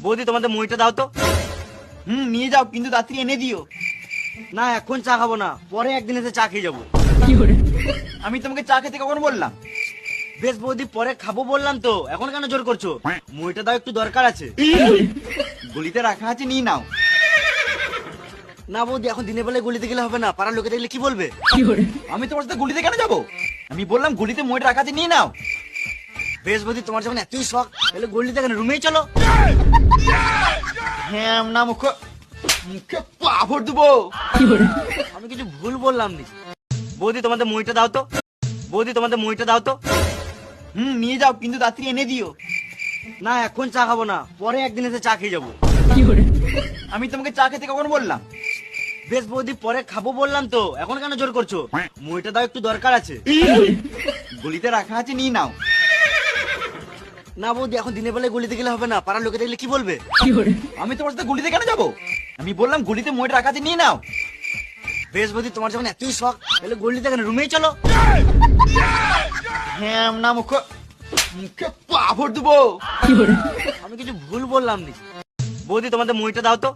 বৌদি তোমাদের মইটা দাও তো। নিয়ে যাও, কিন্তু তাড়াতাড়ি এনে দিও। না এখন চা খাবো না, পরে একদিন এসে চা খেয়ে যাবো। আমি তোমাকে চা খেতে কখন বললাম? বেশ বৌদি পরে খাবো বললাম তো, এখন কেন জোর করছো? মইটা দাও, একটু দরকার আছে। গলিতে রাখা আছে, নিয়ে নাও। না বৌদি এখন দিনের বেলায় গলিতে গেলে হবে না, পাড়ার লোকে দেখলে কি বলবে? আমি তোমার সাথে গলিতে কেন যাবো? আমি বললাম গলিতে মইটা রাখা আছে, নিয়ে নাও। বেশ বৌদি তোমার যখন এতই শখ, তাহলে গলিতে কেন, রুমেই চলো। হ্যাঁ না, মুখে মুখে পাভর দেবো। আমি কিছু ভুল বললাম নি। বৌদি তোমাদের মইটা দাও তো। বৌদি তোমাদের মইটা দাও তো। নিয়ে যাও, কিন্তু তাড়াতাড়ি এনে দিও। না এখন চা খাবো না, পরে একদিন এসে চা খেয়ে যাবো। আমি তোমাকে চা খেতে কখন বললাম? বেশ বৌদি পরে খাবো বললাম তো, এখন কেন জোর করছো? মইটা দাও, একটু দরকার আছে। গলিতে রাখা আছে, নিয়ে নাও। না বৌদি এখন দিনের বেলায় গলিতে গেলে হবে না, পাড়ার লোকে দেখলে কি বলবে? আমি তোমার সাথে গলিতে কেন যাবো? আমি বললাম গলিতে মইটা রাখা আছে, নিয়ে নাও। বেশ বৌদি তোমার যখন এতই শখ, তাহলে গলিতে কেন, রুমেই চলো। হ্যাঁ না, মুখে মুখে পাভর দেবো। আমি কিছু ভুল বললাম নি। বৌদি তোমাদের মইটা দাও তো।